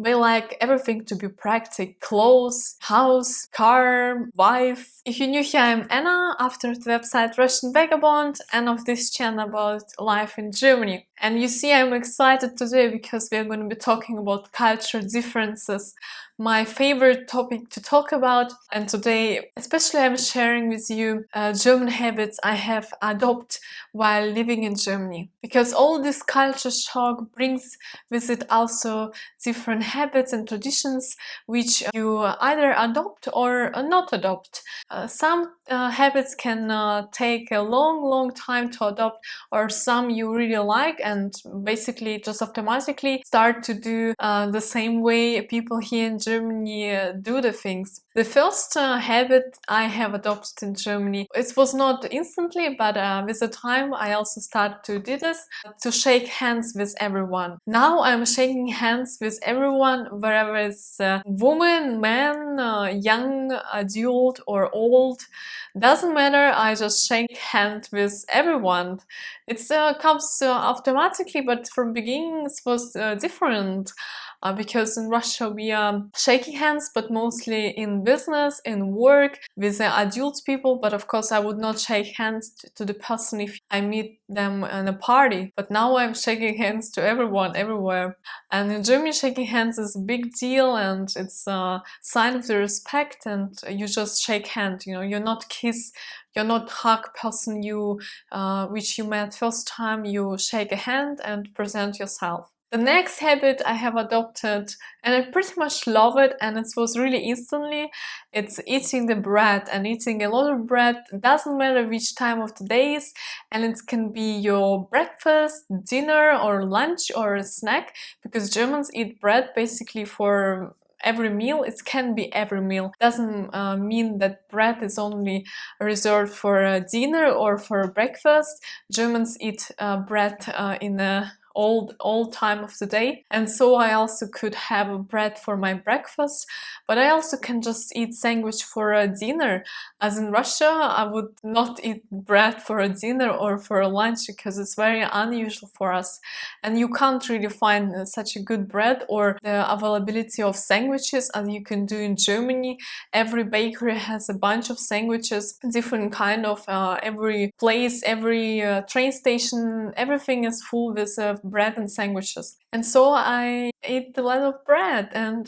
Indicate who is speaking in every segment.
Speaker 1: They like everything to be practical: clothes, house, car, wife. If you're new here, I'm Anna, after the website Russian Vagabond, and of this channel about life in Germany. And you see, I'm excited today because we're going to be talking about culture differences, my favorite topic to talk about. And today, especially, I'm sharing with you German habits I have adopted while living in Germany. Because all this culture shock brings with it also different habits and traditions which you either adopt or not adopt. Some habits can take a long time to adopt, or some you really like and basically just automatically start to do the same way people here in Germany do the things. The first habit I have adopted in Germany, it was not instantly, but with the time I also started to do this, to shake hands with everyone. Now I'm shaking hands with everyone, wherever it's woman, man, young, adult or old. Doesn't matter, I just shake hands with everyone. It comes automatically, but from beginning it was different. Because in Russia we are shaking hands, but mostly in business, in work, with adult people. But of course I would not shake hands to the person if I meet them in a party. But now I'm shaking hands to everyone, everywhere. And in Germany, shaking hands is a big deal, and it's a sign of the respect, and you just shake hands, you know, you're not kiss, you're not hug person you which you met first time, you shake a hand and present yourself. The next habit I have adopted, and I pretty much love it, and it was really instantly, it's eating the bread, and eating a lot of bread. It doesn't matter which time of the day is, and it can be your breakfast, dinner or lunch or a snack, because Germans eat bread basically for every meal. It can be every meal. Doesn't mean that bread is only reserved for dinner or for breakfast. Germans eat bread in a all time of the day, and so I also could have bread for my breakfast, but I also can just eat sandwich for a dinner. As in Russia, I would not eat bread for a dinner or for a lunch because it's very unusual for us, and you can't really find such a good bread or the availability of sandwiches as you can do in Germany. Every bakery has a bunch of sandwiches, different kind of, every place, every train station, everything is full with bread and sandwiches. And so I ate a lot of bread, and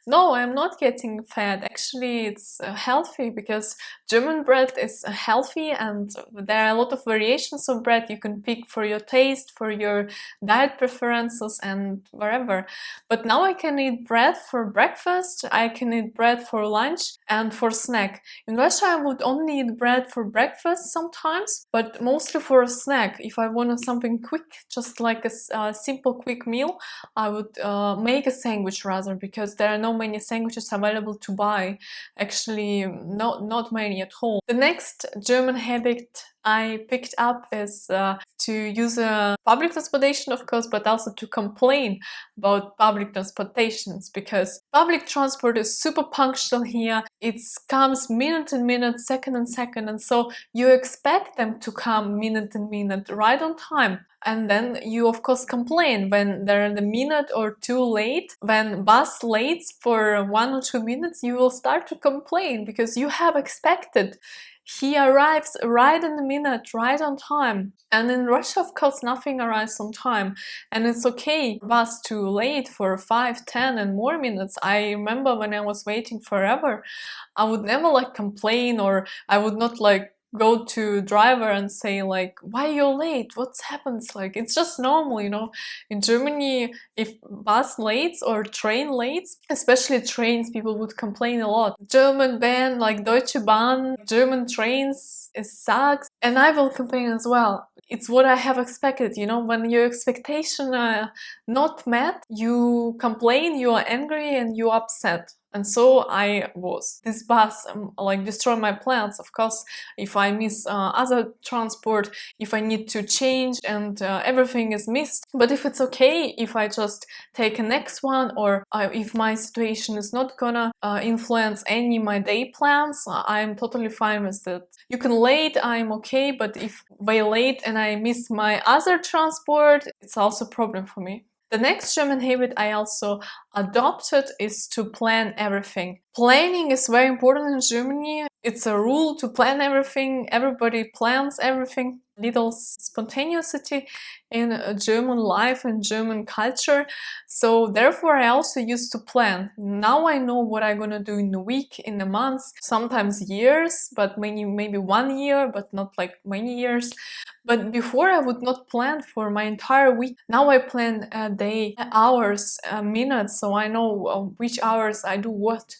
Speaker 1: no, I'm not getting fat. Actually, it's healthy because German bread is healthy, and there are a lot of variations of bread you can pick for your taste, for your diet preferences and wherever. But now I can eat bread for breakfast, I can eat bread for lunch and for snack. In Russia I would only eat bread for breakfast sometimes, but mostly for a snack. If I wanted something quick, just like a simple quick meal, I would make a sandwich rather, because there are not many sandwiches available to buy. Actually, not many at all. The next German habit I picked up is to use public transportation, of course, but also to complain about public transportations, because public transport is super punctual here. It comes minute and minute, second and second, and so you expect them to come minute and minute, right on time. And then you of course complain when they're a minute or two late. When bus late for 1 or 2 minutes, you will start to complain because you have expected he arrives right in the minute, right on time. And in Russia, of course, nothing arrives on time. And it's okay, bus too late for 5, 10 and more minutes. I remember when I was waiting forever, I would never like complain, or I would not like go to driver and say like, why you're late, what's happens, like it's just normal, you know. In Germany, if bus late or train late, especially trains, people would complain a lot. German Bahn, like Deutsche Bahn, German trains, it sucks, and I will complain as well. It's what I have expected, you know. When your expectation not met, you complain, you are angry and you upset. And so I was. This bus like destroyed my plans. Of course, if I miss other transport, if I need to change and everything is missed. But if it's okay, if I just take a next one, or if my situation is not gonna influence any my day plans, I'm totally fine with that. You can late, I'm okay, but if way late and I miss my other transport, it's also a problem for me. The next German habit I also adopted is to plan everything. Planning is very important in Germany. It's a rule to plan everything. Everybody plans everything. Little spontaneity in German life and German culture. So therefore I also used to plan. Now I know what I'm gonna do in a week, in a month, sometimes years, but maybe 1 year, but not like many years. But before I would not plan for my entire week. Now I plan a day, hours, minutes, so I know which hours I do what.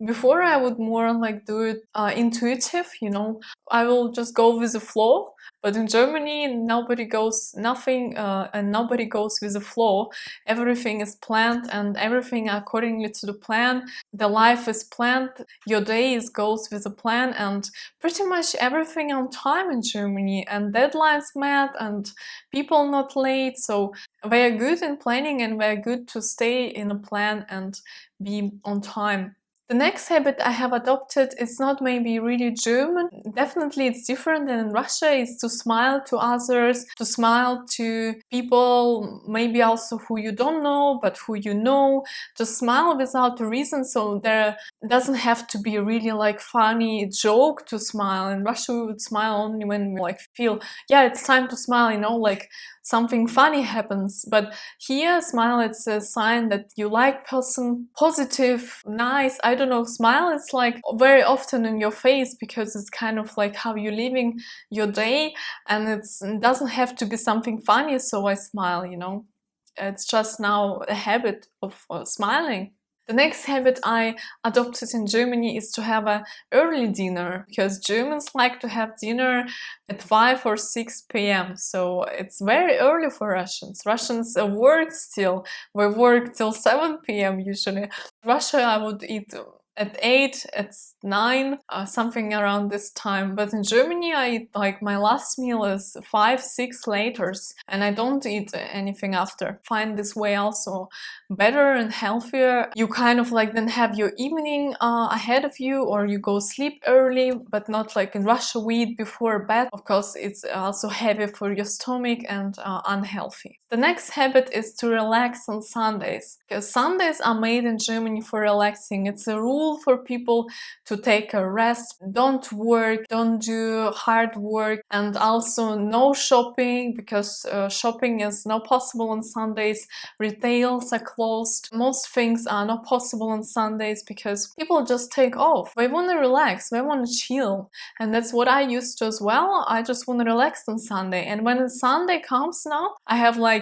Speaker 1: Before I would more like do it intuitive, you know. I will just go with the flow. But in Germany, nobody goes nothing, and nobody goes with the flow. Everything is planned and everything accordingly to the plan. The life is planned. Your days goes with a plan and pretty much everything on time in Germany, and deadlines met and people not late. So they are good in planning and they are good to stay in a plan and be on time. The next habit I have adopted is not maybe really German. Definitely it's different than in Russia. Is to smile to others, to smile to people, maybe also who you don't know, but who you know. Just smile without a reason. So there doesn't have to be really like funny joke to smile. In Russia we would smile only when we like feel, yeah, it's time to smile, you know, like something funny happens. But here, smile, it's a sign that you like person, positive, nice, I don't know. Smile is like very often in your face because it's kind of like how you're living your day, and it doesn't have to be something funny, so I smile, you know. It's just now a habit of smiling. The next habit I adopted in Germany is to have an early dinner, because Germans like to have dinner at 5 or 6 p.m. So it's very early for Russians. Russians work still. We work till 7 p.m. usually. Russia, I would eat at 8, at 9, something around this time. But in Germany, I eat like my last meal is 5, 6 laters, and I don't eat anything after. Find this way also better and healthier. You kind of like then have your evening ahead of you, or you go sleep early, but not like in Russia we eat before bed. Of course, it's also heavy for your stomach and unhealthy. The next habit is to relax on Sundays, because Sundays are made in Germany for relaxing. It's a rule for people to take a rest, don't work, don't do hard work, and also no shopping, because shopping is not possible on Sundays. Retails are closed. Most things are not possible on Sundays because people just take off. They want to relax, they want to chill. And that's what I used to as well. I just want to relax on Sunday. And when Sunday comes now, I have like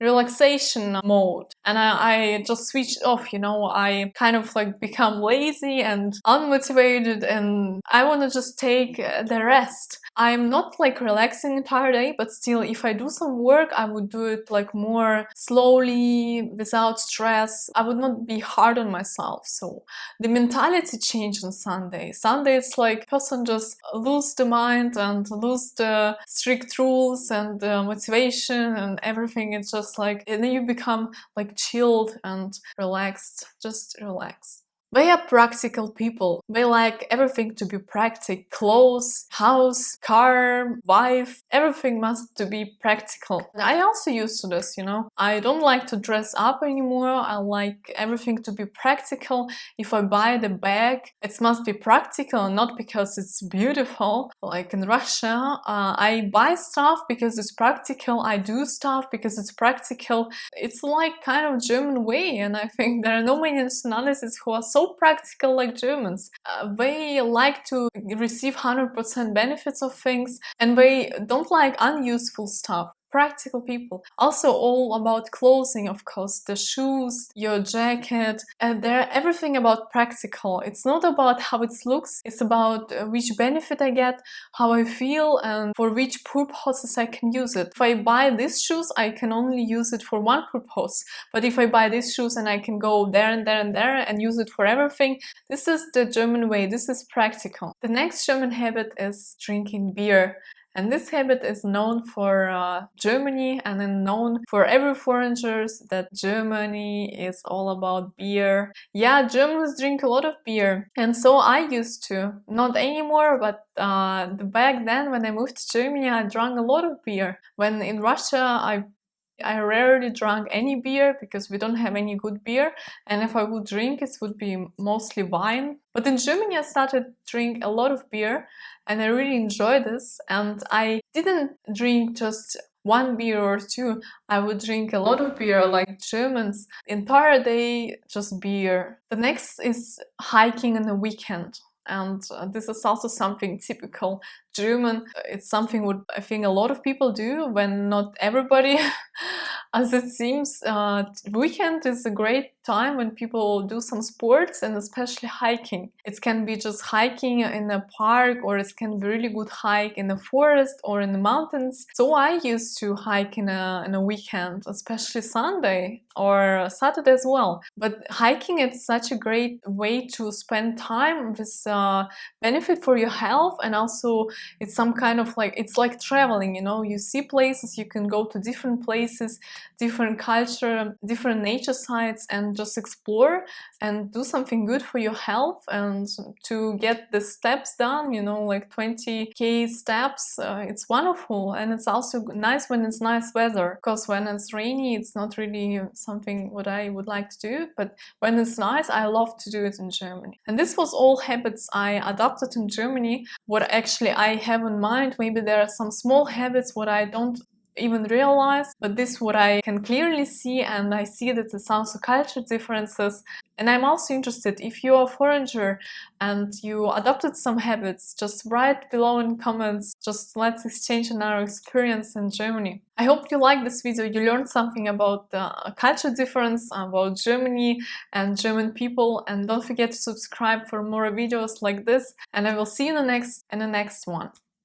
Speaker 1: relaxation mode, and I just switched off, you know. I kind of like become lazy and unmotivated, and I want to just take the rest. I'm not like relaxing entire day, but still, if I do some work, I would do it like more slowly, without stress. I would not be hard on myself. So the mentality changed on Sunday. Sunday it's like person just lose the mind and lose the strict rules and motivation and everything. It's just like, and then you become like chilled and relaxed, just relax. They are practical people. They like everything to be practical. Clothes, house, car, wife, everything must to be practical. I also used to this, you know. I don't like to dress up anymore. I like everything to be practical. If I buy the bag, it must be practical, not because it's beautiful. Like in Russia, I buy stuff because it's practical. I do stuff because it's practical. It's like kind of German way, and I think there are no many nationalities who are so practical like Germans. They like to receive 100% benefits of things, and they don't like unuseful stuff. Practical people. Also all about clothing, of course, the shoes, your jacket, and they're everything about practical. It's not about how it looks, it's about which benefit I get, how I feel, and for which purposes I can use it. If I buy these shoes, I can only use it for one purpose. But if I buy these shoes and I can go there and there and there and use it for everything, this is the German way, this is practical. The next German habit is drinking beer. And this habit is known for Germany, and then known for every foreigners that Germany is all about beer. Yeah, Germans drink a lot of beer, and so I used to. Not anymore, but back then when I moved to Germany, I drank a lot of beer. When in Russia, I I rarely drank any beer because we don't have any good beer, and if I would drink, it would be mostly wine. But in Germany, I started to drink a lot of beer, and I really enjoy this. And I didn't drink just one beer or two. I would drink a lot of beer, like Germans. Entire day, just beer. The next is hiking on the weekend. And this is also something typical German. It's something what I think a lot of people do when not everybody, as it seems. Weekend is a great time when people do some sports and especially hiking. It can be just hiking in a park, or it can be really good hike in the forest or in the mountains. So I used to hike in a weekend, especially Sunday or Saturday as well. But hiking is such a great way to spend time with benefit for your health, and also it's some kind of like, it's like traveling, you know, you see places, you can go to different places, different culture, different nature sites, and just explore and do something good for your health, and to get the steps done, you know, like 20k steps. It's wonderful, and it's also nice when it's nice weather, because when it's rainy, it's not really something what I would like to do, but when it's nice, I love to do it in Germany. And this was all habits I adopted in Germany. What actually I have in mind, maybe there are some small habits what I don't even realize, but this what I can clearly see, and I see that it's also culture differences. And I'm also interested, if you're a foreigner and you adopted some habits, just write below in comments, just let's exchange on our experience in Germany. I hope you liked this video, you learned something about the culture difference, about Germany and German people, and don't forget to subscribe for more videos like this, and I will see you in the next one.